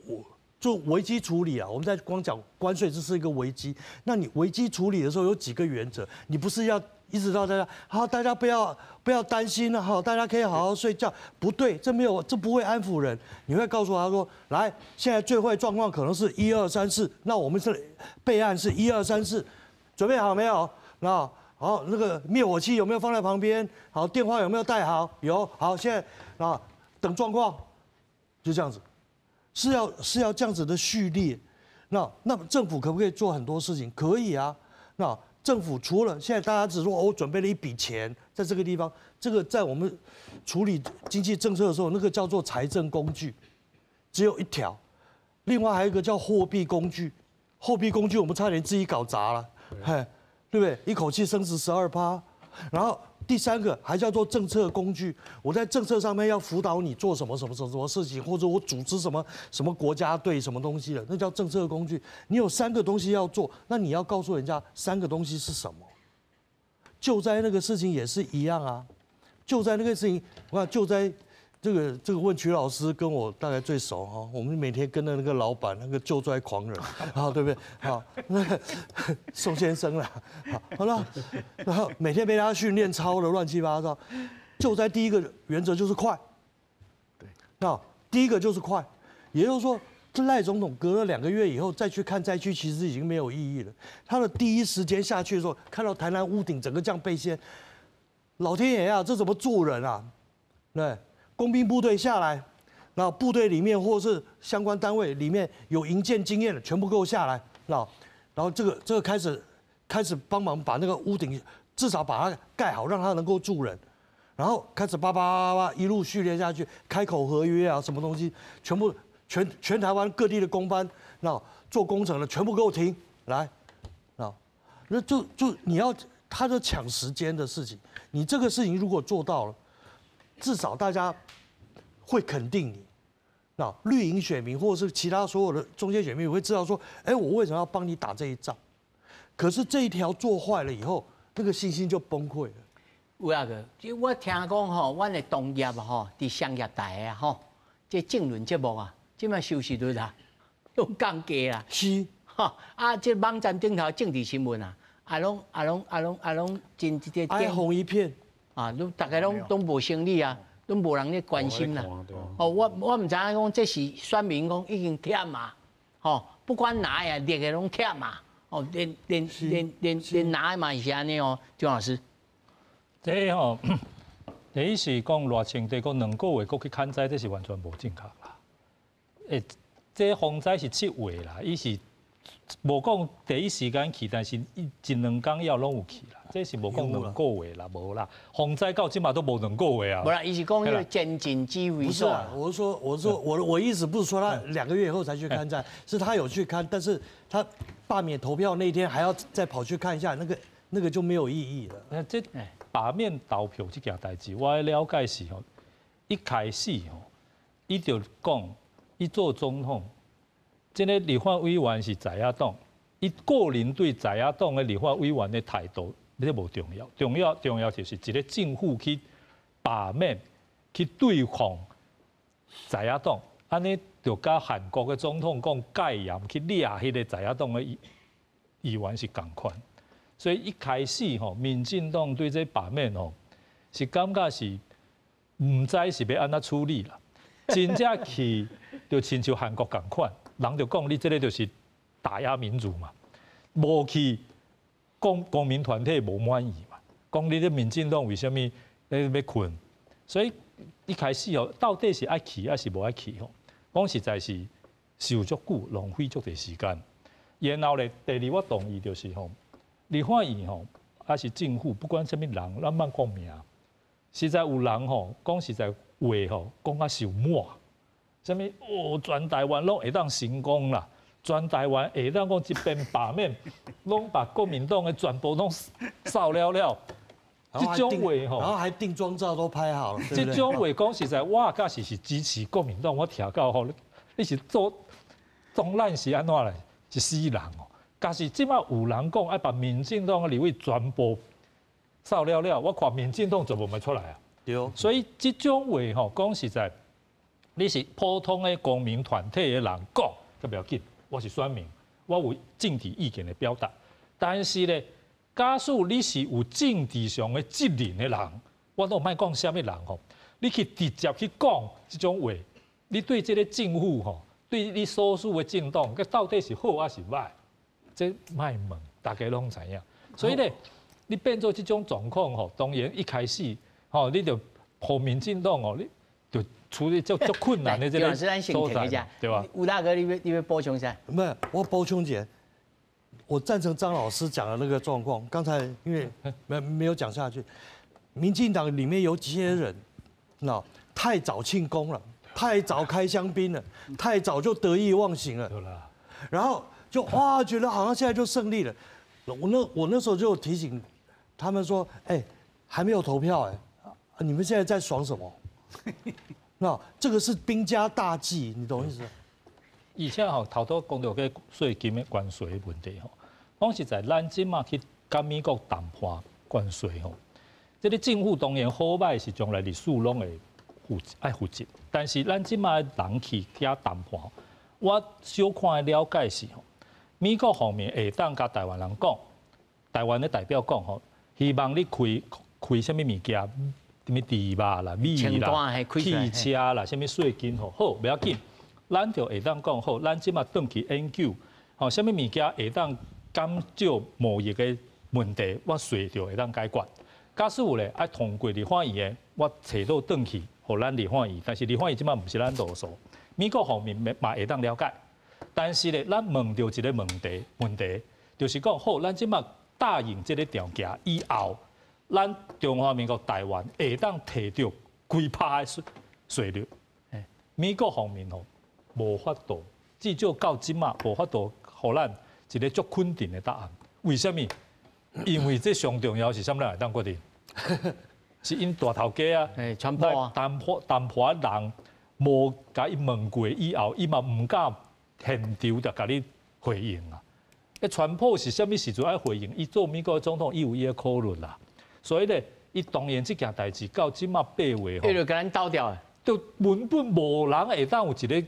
我就危机处理啊，我们在光讲关税，这是一个危机。那你危机处理的时候有几个原则？你不是要一直到大家好，大家不要担心了，好，大家可以好好睡觉。不对，这不会安抚人。你会告诉他说，来，现在最坏状况可能是1、2、3、4，那我们是备案是1、2、3、4，准备好没有？那好，那个灭火器有没有放在旁边？好，电话有没有带好？有，好，现在啊等状况，就这样子。是要这样子的序列，那么政府可不可以做很多事情？可以啊。那政府除了现在大家只说我准备了一笔钱在这个地方，这个在我们处理经济政策的时候，那个叫做财政工具，只有一条。另外还有一个叫货币工具，货币工具我们差点自己搞砸了，嘿，对不对？一口气升值12%，然后第3个还叫做政策工具，我在政策上面要辅导你做什么事情，或者我组织什么国家队什么东西的，那叫政策工具。你有3个东西要做，那你要告诉人家3个东西是什么。救灾那个事情也是一样啊，救灾那个事情，我看救灾。这个问曲老师跟我大概最熟哈，我们每天跟着那个老板那个救灾狂人，好对不对？好，那个宋先生啦，好了，然后每天被他训练操的乱七八糟。救灾第一个原则就是快，对，那第一个就是快，也就是说，这赖总统隔了2个月以后再去看灾区，其实已经没有意义了。他的第一时间下去的时候，看到台南屋顶整个这样被掀，老天爷啊，这怎么做人啊？对。工兵部队下来，然后部队里面或是相关单位里面有营建经验的，全部给我下来，然后这个开始帮忙把那个屋顶至少把它盖好，让它能够住人，然后开始叭一路序列下去，开口合约啊，什么东西，全部全台湾各地的工班，那做工程的全部给我停来，那就你要他就抢时间的事情，你这个事情如果做到了。至少大家会肯定你，那绿营选民或者是其他所有的中间选民会知道说，哎，我为什么要帮你打这一仗？可是这一条做坏了以后，那个信心就崩溃了。有啊个，就我听讲吼，阮的同业啊吼，伫商业台啊吼，这政论节目啊，即摆收视率啊，都降低啦。是，哈啊，这网站顶头政治新闻啊，拢真这哀鸿一片。啊，大家拢无生理啊，拢无人咧关心啦。哦，我唔知影讲这是选民讲已经忝啊，吼，不管哪个列个拢忝啊，哦，连哪个嘛是安尼哦，张老师。这吼，第一是讲热情地讲2个月过去砍灾，这是完全无正确啦。这风灾是7月啦，伊是无讲第一时间去，但是1、2天要拢有去啦。这是无讲2个月啦，无啦，洪灾到今嘛都无2个月啊。无啦，伊是讲那个前进机会。不是啊，我说我意思不是说他2个月以后才去看灾，是他有去看，但是他罢免投票那天还要再跑去看一下，那个就没有意义了。这罢免投票这件代志，我的了解是吼，一开始吼，伊就讲，伊做总统，这个立法委员是在野党，伊个人对在野党的立法委员的态度。这无重要，重要就是一个政府去罢免、去对抗在野党，安尼就甲韩国的总统讲戒严去掠迄个在野党的议员是同款。所以一开始吼，民进党对这罢免吼是感觉是唔知是要安怎处理啦。真正去就亲像韩国同款，人就讲你这个就是打压民主嘛，无去。公民团体无满意嘛？讲你这民进党为什么要困？所以一开始哦，到底是爱去还是无爱去吼？讲实在是受足久，浪费足侪时间。然后咧，第二我同意就是吼，立法院吼，还是政府，不管什么人，咱莫讲名。实在有人吼，讲实在话吼，讲啊受满。什么全台湾拢会当成功啦？全台湾下当讲一边罢免，拢把国民党的全部拢扫了。这种话吼，然后还定妆照都拍好了。这种话讲实在，我假使是支持国民党，我听到吼，你是做总烂是安怎嘞？是死人哦。假使即摆有人讲爱把民进党的立委全部扫了，我看民进党就无咪出来啊。对。所以这种话吼，讲实在，你是普通的公民团体的人讲，就不要紧。我是选民，我有政治意见的表达。但是咧，假使你是有政治上的责任的人，我都莫讲什么人吼，你去直接去讲这种话，你对这个政府吼，对你所属的政党，佮到底是好还是歹，这莫问，大家拢知影。所以咧，你变做这种状况吼，当然一开始吼，你就互民进党哦，你就处理足困难的这个所在，对吧？吴大哥，你要补充一下？没有，我补充一点。我赞成张老师讲的那个状况。刚才因为没有讲下去，民进党里面有些人，那太早庆功了，太早开香槟了，太早就得意忘形了。然后就哇，觉得好像现在就胜利了。我那时候就提醒他们说，哎，还没有投票哎，你们现在在爽什么？那这个是兵家大忌，你懂意思？而且吼，头拄讲到个税金的关税的问题吼，讲实在，咱即马去跟美国谈判关税吼，这个政府当然好歹是将来历史拢会负责，但是咱即马人去遐谈判，我小看的了解是吼，美国方面会当甲台湾人讲，台湾的代表讲吼，希望你开什么物件，什么猪肉啦、米啦、汽车啦、什么税金吼，好不要紧。咱就会当讲好，咱即马转去研究，吼，什么物件会当减少贸易的问题，我税就会当解决。假使有咧爱通过立法院的，我找到转去，互咱立法院，但是立法院即马毋是咱多数，美国方面嘛会当了解。但是咧，咱问到一个问题，就是讲好，咱即马答应这个条件以后，咱中华民国台湾会当摕到规拍的税率。美国方面吼。无法度，至少到即马无法度，互咱一个足肯定的答案。为什么？因为这上重要是啥物人会当决定？是因大头家啊，传播啊，谈判人无甲伊问过以后，伊嘛毋敢现场就甲你回应啊。川普是啥物时阵爱回应？伊做美国总统，伊有伊的考虑啦。所以咧，伊当然即件代志到即马8月吼，伊就甲咱斗掉，就根本无人会当有一个。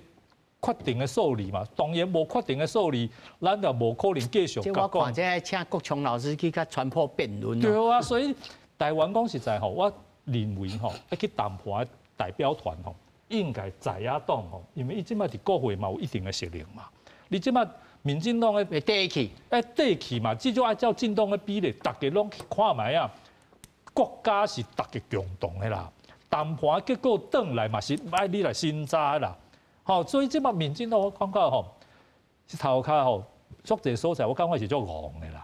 确定的数字嘛，当然无确定的数字，咱就无可能继续讲。我看这请国强老师去甲传播辩论。对啊，所以台湾讲实在吼，我认为吼，要去谈判的代表团吼，应该在野党吼，因为伊即摆伫国会嘛有一定的实力嘛。你即摆民进党的底气，底气嘛，至少按照政党的比例，大家拢去看卖啊。国家是大家共同的啦，谈判结果转来嘛是爱你来审查啦。吼，所以即摆民进党我感觉吼，是头壳吼，足侪所在我感觉是足戆的啦。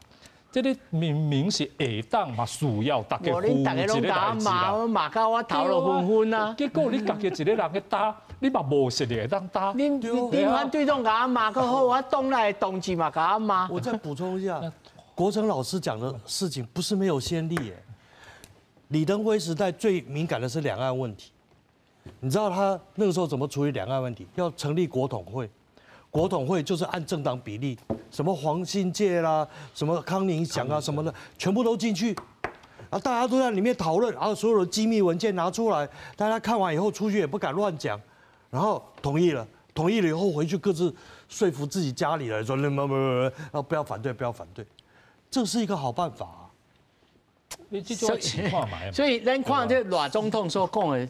这个明明是下当嘛，需要大家扶一个代志啦。骂到我头都昏昏啊！结果你家己一个人去打，你嘛无实力会当打。你反对党甲我骂个好，我党内同志嘛甲我骂。我再补充一下，国成老师讲的事情不是没有先例耶。李登辉时代最敏感的是两岸问题。你知道他那个时候怎么处理两岸问题？要成立国统会，国统会就是按政党比例，什么黄信介啦，什么康宁祥啊什么的，全部都进去，然后大家都在里面讨论，然后所有的机密文件拿出来，大家看完以后出去也不敢乱讲，然后同意了以后回去各自说服自己家里人说，然后不要反对，这是一个好办法啊。你这就要看嘛。所以咱看这赖总统所讲的。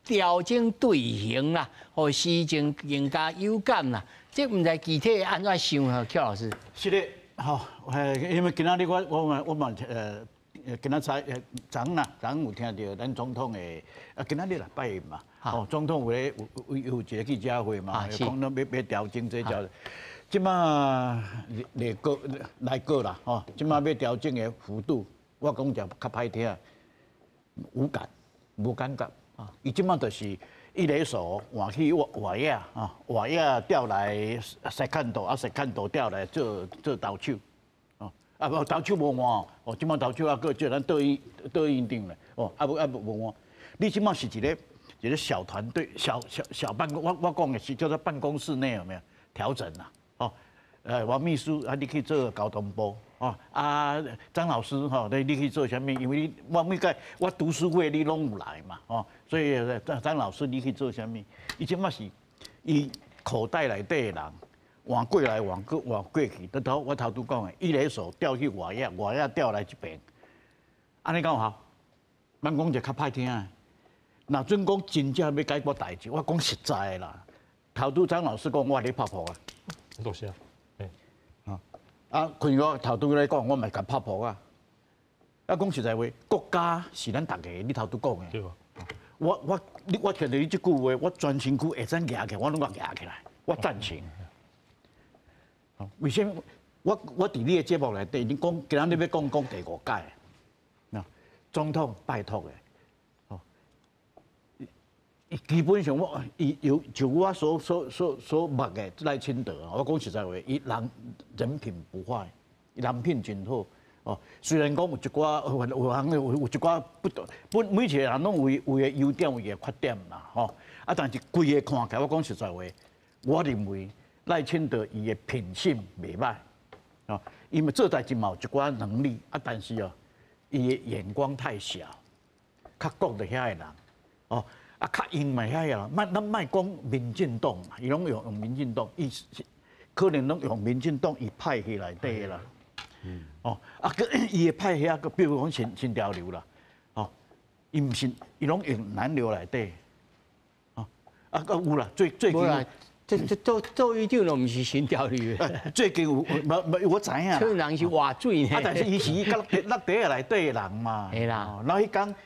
调整队形啦，或施政更加有感啦，这唔知具体安怎想啊，邱老师？是的，吼，因为今仔日我嘛今仔昨有听到咱总统的今仔日啦拜嘛，哦，总统有一个记者会嘛，讲咱要调整这条，即马来过啦，吼，即马要调整的幅度，我讲就较歹听，无感觉。伊即马就是一雷手换去外野啊，外野调来石看道，石看道调来做投手，哦，无投手无换哦，即马投手个叫咱倒院长咧，哦，无换。你即马是一个小团队，小办公，我讲的是叫做办公室内有没有调整啦？哦，王秘书啊，你去做交通部。哦，张老师吼，你去做啥物？因为我读书会你拢有来嘛，哦，所以张老师你去做啥物？伊即马是伊口袋内底的人换过来换过去，我头拄讲的，一雷手调去外野调来这边，安尼讲好，咱讲就较歹听的。若准讲真正要解决代志，我讲实在的啦，头拄张老师讲我咧拍破啊，多谢。啊，像我头拄咧讲，我嘛甲拍破啊。啊，讲实在话，国家是咱大家，你头拄讲的。对吧？我听到你这句话，我全身躯会使压起，我拢压起来，我赞成。为什么？我伫你的节目内底，你讲今仔日要讲第5届，喏，总统拜托的，哦，基本上就我所捌的赖清德，我讲实在话，伊人品不坏，人品真好，哦，虽然讲有一寡有一寡每一个人拢有个优点有个缺点啦，吼。啊，但是规个看起来，我讲实在话，我认为赖清德伊个品性袂歹，哦，因为做代志嘛有一寡能力，啊，但是哦，伊个眼光太小，较国的遐个人，哦，啊，较英嘛遐个人，咱莫讲民进党，伊拢用民进党，伊可能拢用民进党伊派系内底啦。哦，啊，佮伊个派遐个，比如讲新潮流啦，哦，伊毋是，伊拢用南流内底，哦，啊，有啦，最近，这做一定都毋是新潮流的，最近有，我知影，这人是话水呢，啊，但是伊是伊落地下内底的人嘛，系啦，咱迄天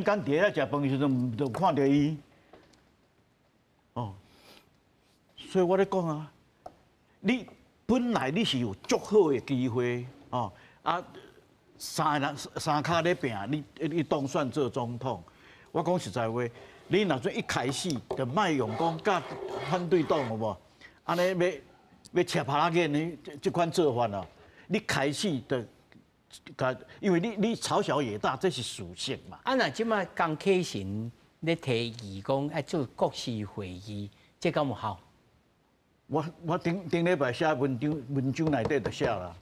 伫遐食饭的时阵，就看到伊，哦，所以我咧讲啊，你本来你是有足好的机会。哦，啊，三脚咧拼，你当选做总统，我讲实在话，你若说一开始就莫用讲甲反对党有无？安尼要吃拍拉眼的这款做法啊，你开始就甲，因为你朝小野大，这是属性嘛。啊，那即马刚开始咧提议讲爱做国事会议，这敢有效？我顶礼拜写文章内底就写啦。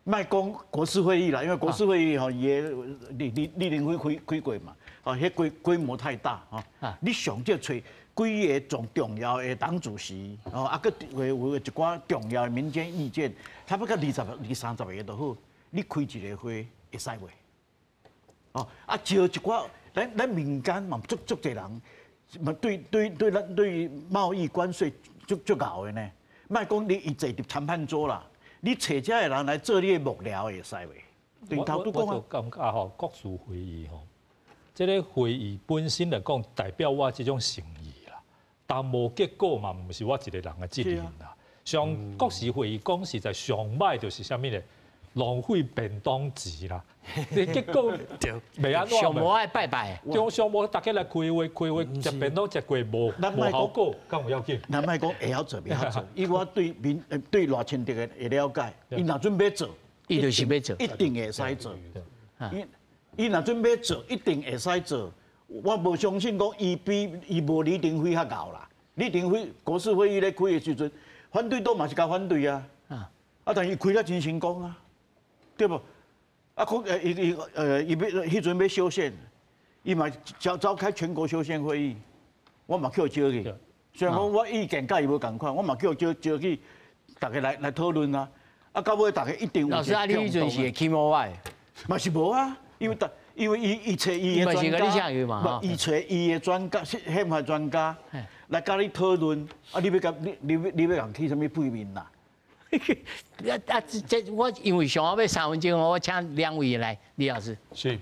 莫讲国事会议啦，因为国事会议吼，伊个李登辉开过嘛，哦，迄规模太大吼。你上少找几个重要的党主席，哦，啊，佮有一寡重要的民间意见，差不多20-30个就好。你开一个会会使袂？哦，啊，招一寡咱民间嘛，足侪人，嘛对贸易关税足牛的呢。莫讲伊坐伫谈判桌啦。你找这个人来做你的幕僚会使袂？对头拄讲啊。我就感觉吼，国事会议吼，这个会议本身来讲，代表我这种诚意啦。但无结果嘛，毋是我一个人的责任啦。像国事会议讲实在上歹就是啥物咧？浪费便当钱啦。你结果袂安怎？上无爱拜拜。中上无大家来开会，食便当食过无效果，敢有要紧？咱莫讲会晓做，袂晓做。以我对赖清德的了解，伊若准备做，伊就是要做，一定会使做。伊若准备做，一定会使做。我无相信讲伊无李登辉较牛啦。李登辉国事会议咧开的时阵，反对党嘛是甲反对啊。啊，但伊开得真成功啊，对不？啊，伊要迄阵要修宪，伊嘛召开全国修宪会议，我嘛叫伊招去。虽然讲我意见甲伊无共款，我嘛叫招去，大家来讨论啊。啊，到尾大家一定有。老师啊，你迄阵是会起毛歪？嘛是无啊，因为伊找伊的专家，伊找伊的专家，宪法专家来甲你讨论。啊，你要共起什么配面啦？我因为上要3分钟，我请两位来，李老师。是，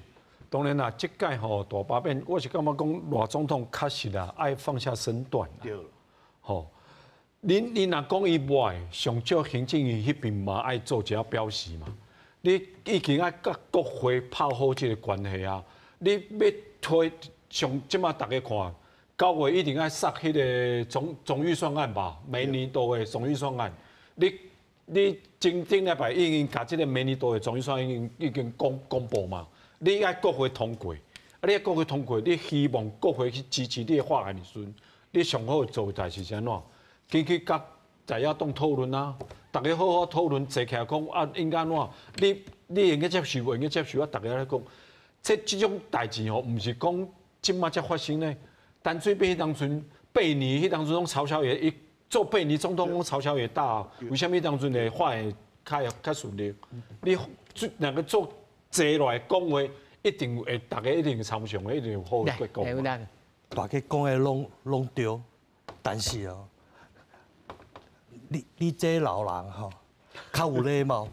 当然啦，这届吼大罢免，我是感觉讲赖总统确实啦，爱放下身段啦。对。吼，你若讲伊袂，上少行政院迄边嘛爱做一下表示嘛。你已经爱甲国会拍好这个关系啊！你要推上即马大家看，9月一定爱杀迄个总预算案吧？明年度的总预算案，你前礼拜已经把这个明年度的总预算已经公布嘛？你爱国会通过，你爱国会通过，你希望国会去支持你的法案的时阵，你上好做的代志是安怎？进去甲在野党讨论啊，大家好好讨论，坐起来讲啊，应该安怎？你应该接受，应该接受啊！大家来讲，这种代志吼，唔是讲即马才发生呢。但最尾迄当阵8年，迄当阵拢嘲笑也做8年总统，拢嘲笑也大。为什么迄当阵的话会较顺利？你两个做坐来讲话，一定会大家一定参详的，一定有好的结果。大家讲的拢对，但是哦，你这老人哈，较有礼貌，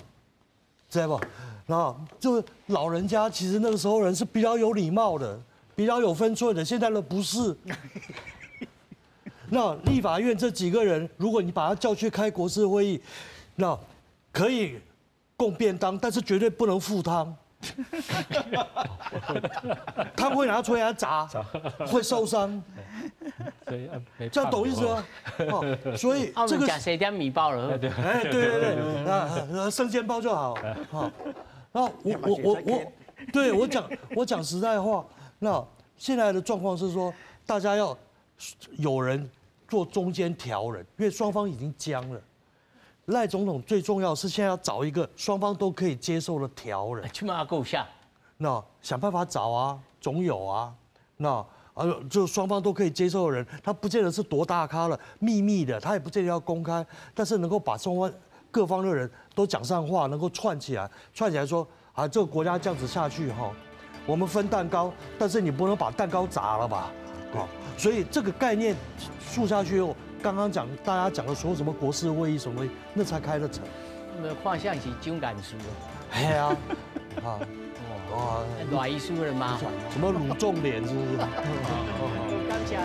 知道不？那就老人家其实那个时候人是比较有礼貌的，比较有分寸的，现在的不是。那立法院这几个人，如果你把他叫去开国事会议，那可以供便当，但是绝对不能附汤。他会拿出来砸，会受伤。这样懂意思吗？所以这个加谁点米包了？哎，对，那生煎包就好。啊，对我讲实在话，那现在的状况是说，大家要有人做中间调人，因为双方已经僵了。赖总统最重要是现在要找一个双方都可以接受的调人。起码够下。那想办法找啊，总有啊。那就双方都可以接受的人，他不见得是多大咖了，秘密的，他也不见得要公开，但是能够把双方各方的人都讲上话，能够串起来说啊，这个国家这样子下去哈，我们分蛋糕，但是你不能把蛋糕砸了吧？啊，所以这个概念树下去后。刚刚大家讲的所有什么国事会议什么，那才开得成。那画像是蒋干书哦。哎呀，啊，哇，赖书的麻烦。什么鲁仲连是不是？感谢。